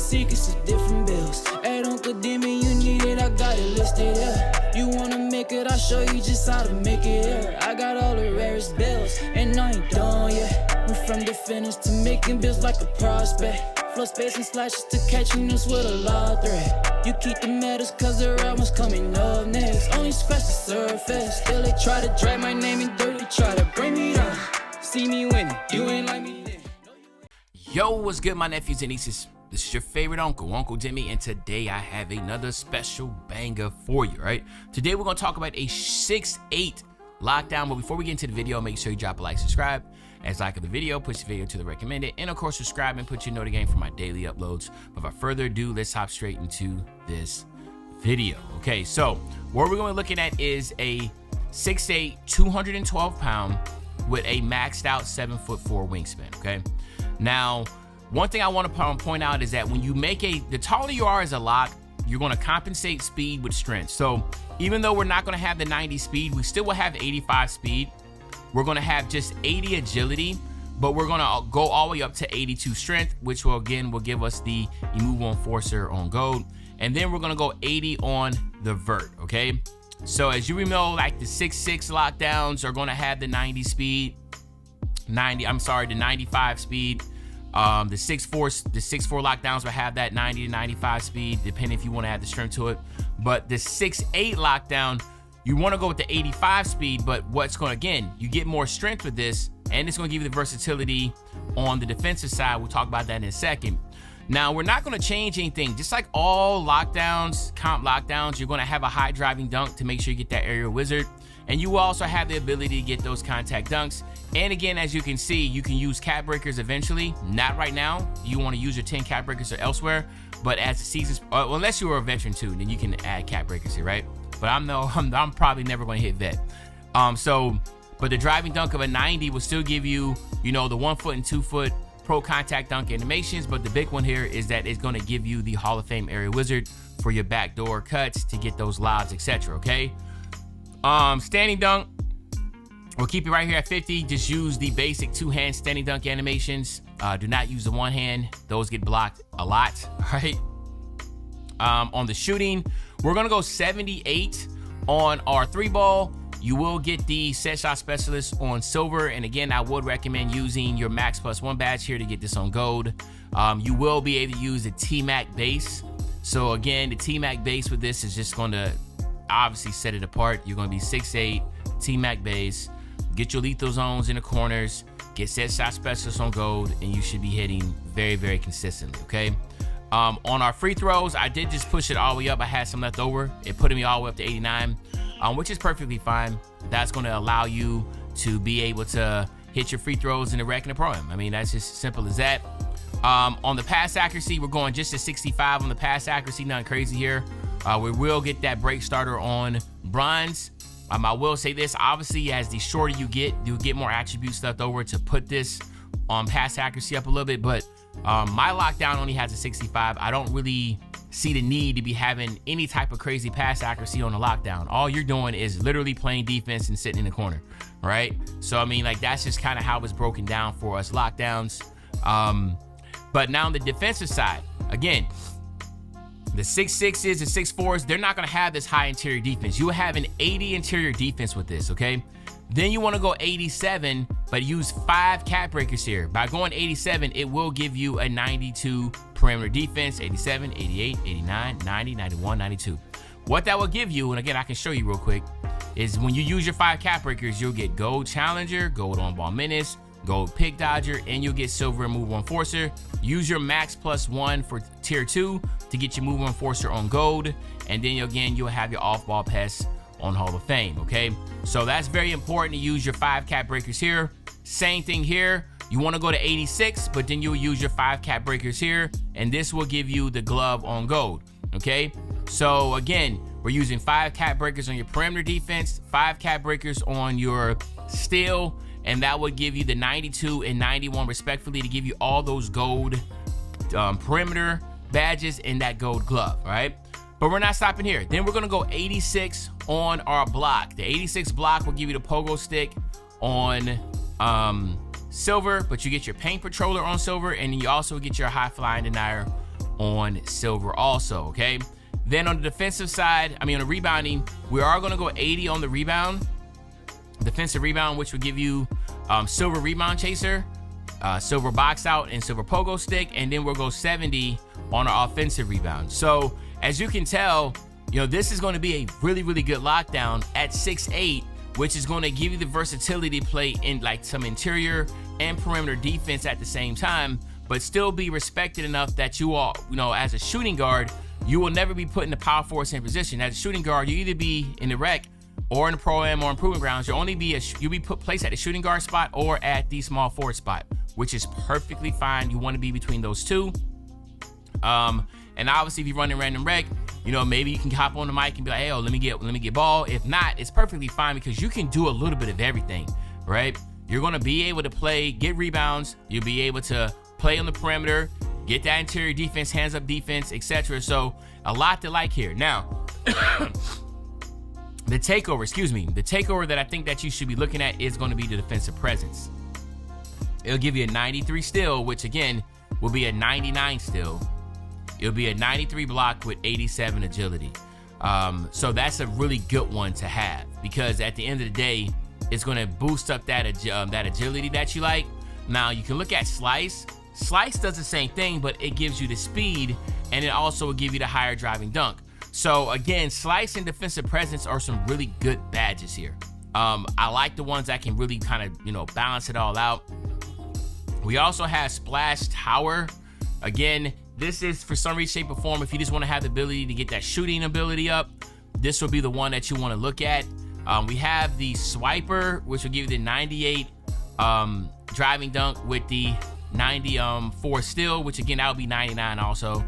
secrets of different bills. Hey, don't condemn me, you need it, I got it listed here. You wanna make it, I'll show you just how to make it here. I got all the rarest bills, and I ain't done yet. Went from the finish to making bills like a prospect. Flow space and slashes to catching us with a lot of threat. You keep the medals cause the right one's coming up next. Only scratch the surface, still they try to drag my name in dirt. They try to bring me down, see me winning, you ain't like me then. Yo, what's good, my nephews and nieces? This is your favorite uncle, Uncle Jimmy, and today I have another special banger for you, right? Today we're gonna talk about a 6-8 lockdown, but before we get into the video, make sure you drop a like, subscribe. As like of the video, push the video to the recommended, and of course subscribe and put your notification for my daily uploads. But without further ado, let's hop straight into this video. Okay, so what we're going to be looking at is a 6'8", 212 pound with a maxed out 7'4" wingspan. Okay, now one thing I want to point out is that when you make the taller you are as a lock, you're going to compensate speed with strength. So even though we're not going to have the 90 speed, we still will have 85 speed. We're going to have just 80 agility, but we're going to go all the way up to 82 strength, which will give us the immovable enforcer on gold. And then we're going to go 80 on the vert, okay? So as you know, like the 6'6" lockdowns are going to have the 90 speed, the 95 speed. The 6'4" lockdowns will have that 90 to 95 speed, depending if you want to add the strength to it. But the 6'8" lockdown, you want to go with the 85 speed, but you get more strength with this, and it's going to give you the versatility on the defensive side. We'll talk about that in a second. Now, we're not going to change anything. Just like all lockdowns, comp lockdowns, you're going to have a high driving dunk to make sure you get that aerial wizard. And you will also have the ability to get those contact dunks. And again, as you can see, you can use cap breakers eventually. Not right now. You want to use your 10 cap breakers or elsewhere. But as the seasons, unless you are a veteran too, then you can add cap breakers here, right? But I'm probably never going to hit vet. But the driving dunk of a 90 will still give you, the 1 foot and 2 foot pro contact dunk animations. But the big one here is that it's going to give you the Hall of Fame area wizard for your backdoor cuts to get those lobs, etc. Okay. Standing dunk, we'll keep it right here at 50. Just use the basic 2-hand standing dunk animations. Do not use the 1 hand; those get blocked a lot, right? On the shooting, we're gonna go 78 on our 3-ball. You will get the set shot specialist on silver, and again, I would recommend using your max +1 badge here to get this on gold. You will be able to use the T-Mac base. So again, the T-Mac base with this is just going to obviously set it apart. You're going to be 6'8", T-Mac base. Get your lethal zones in the corners. Get set shot specialist on gold, and you should be hitting very, very consistently. Okay. On our free throws, I did just push it all the way up. I had some left over. It put me all the way up to 89, which is perfectly fine. That's going to allow you to be able to hit your free throws in the rec and the pro-am. I mean, that's just simple as that. On the pass accuracy, we're going just to 65 on the pass accuracy. Nothing crazy here. We will get that break starter on bronze. I will say this, obviously, as the shorter you get more attributes left over to put this on pass accuracy up a little bit, but my lockdown only has a 65. I don't really see the need to be having any type of crazy pass accuracy on the lockdown. All you're doing is literally playing defense and sitting in the corner, right? So, I mean, like, that's just kind of how it's broken down for us lockdowns. But now on the defensive side, again, the 6'6s and 6'4s, they're not going to have this high interior defense. You will have an 80 interior defense with this, okay? Then you want to go 87, but use 5 cap breakers here. By going 87, it will give you a 92 perimeter defense, 87, 88, 89, 90, 91, 92. What that will give you, and again, I can show you real quick, is when you use your 5 cap breakers, you'll get gold challenger, gold on ball menace, gold pick dodger, and you'll get silver immovable enforcer. Use your max +1 for tier 2 to get your immovable enforcer on gold, and then again, you'll have your off ball pass on Hall of Fame. Okay, so that's very important to use your 5 cap breakers here. Same thing here. You want to go to 86, but then you'll use your 5 cap breakers here, and this will give you the glove on gold. Okay, so again, we're using 5 cap breakers on your perimeter defense, 5 cap breakers on your steal, and that would give you the 92 and 91 respectfully to give you all those gold perimeter badges and that gold glove. All right, but we're not stopping here. Then we're gonna go 86 on our block. The 86 block will give you the pogo stick on silver, but you get your paint patroller on silver, and you also get your high flying denier on silver also, okay? Then on the defensive side, on the rebounding, we are going to go 80 on the rebound. Defensive rebound, which will give you silver rebound chaser, silver box out, and silver pogo stick. And then we'll go 70 on our offensive rebound. So as you can tell, this is going to be a really, really good lockdown at 6'8", which is going to give you the versatility to play in like some interior and perimeter defense at the same time, but still be respected enough that you all, as a shooting guard, you will never be put in the power forward center position. As a shooting guard, you either be in the rec or in the pro-am or improvement grounds. You'll be put placed at the shooting guard spot or at the small forward spot, which is perfectly fine. You want to be between those two. And obviously, if you run in random rec, maybe you can hop on the mic and be like, hey, let me get ball. If not, it's perfectly fine because you can do a little bit of everything, right? You're going to be able to get rebounds. You'll be able to play on the perimeter, get that interior defense, hands up defense, etc. So a lot to like here. Now, the takeover that I think that you should be looking at is going to be the defensive presence. It'll give you a 93 steal, which again will be a 99 steal. It'll be a 93 block with 87 agility. So that's a really good one to have because at the end of the day, it's going to boost up that agility that you like. Now you can look at Slice. Slice does the same thing, but it gives you the speed and it also will give you the higher driving dunk. So again, Slice and defensive presence are some really good badges here. I like the ones that can really kind of, balance it all out. We also have Splash Tower. Again, this is for some reason, shape, or form. If you just want to have the ability to get that shooting ability up, this will be the one that you want to look at. We have the Swiper, which will give you the 98 driving dunk with the 94 steal, which again, that would be 99 also. All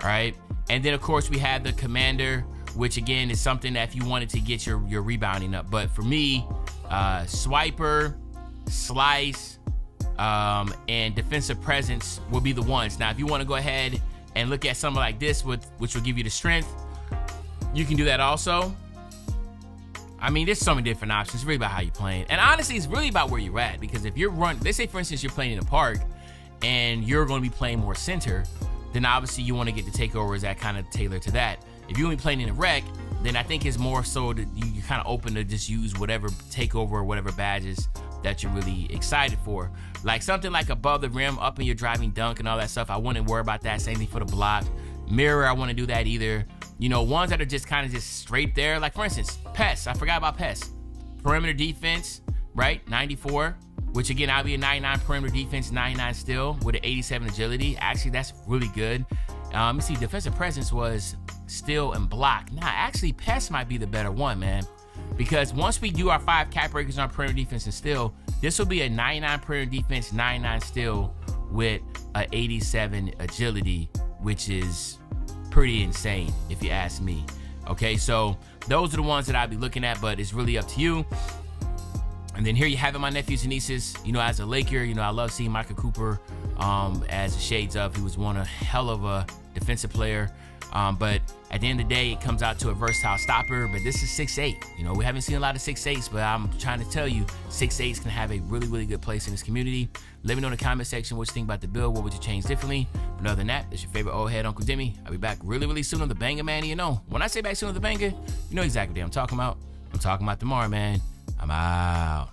right. And then, of course, we have the Commander, which again is something that if you wanted to get your rebounding up. But for me, Swiper, Slice, and defensive presence will be the ones. Now, if you want to go ahead and look at something like this, which will give you the strength, you can do that also. There's so many different options. It's really about how you're playing. And honestly, it's really about where you're at. Because if let's say, for instance, you're playing in a park and you're going to be playing more center, then obviously you want to get the takeovers that kind of tailor to that. If you're going to be playing in a rec, then I think it's more so that you're kind of open to just use whatever takeover or whatever badges that you're really excited for. Like something like above the rim, up in your driving dunk and all that stuff, I wouldn't worry about that. Same thing for the block. Mirror, I wouldn't do that either. Ones that are just kind of just straight there. Like for instance, Pest. I forgot about Pest. Perimeter defense, right? 94, which again, I'll be a 99 perimeter defense, 99 still with an 87 agility. Actually, that's really good. Let me see, defensive presence was still and block. Nah, actually, Pest might be the better one, man. Because once we do our 5 cap breakers on perimeter defense and still, this will be a 99 perimeter defense, 99 still with a 87 agility, which is pretty insane if you ask me. Okay, so those are the ones that I'll be looking at, but it's really up to you. And then here you have it, my nephews and nieces. As a Laker, I love seeing Michael Cooper as the shades of. He was one hell of a defensive player. But at the end of the day, it comes out to a versatile stopper. But this is 6'8". We haven't seen a lot of 6'8s, but I'm trying to tell you, 6'8s can have a really, really good place in this community. Let me know in the comment section what you think about the build. What would you change differently? But other than that, it's your favorite old head, Uncle Demi. I'll be back really, really soon on the Banger, man. When I say back soon on the Banger, you know exactly what I'm talking about. I'm talking about tomorrow, man. I'm out.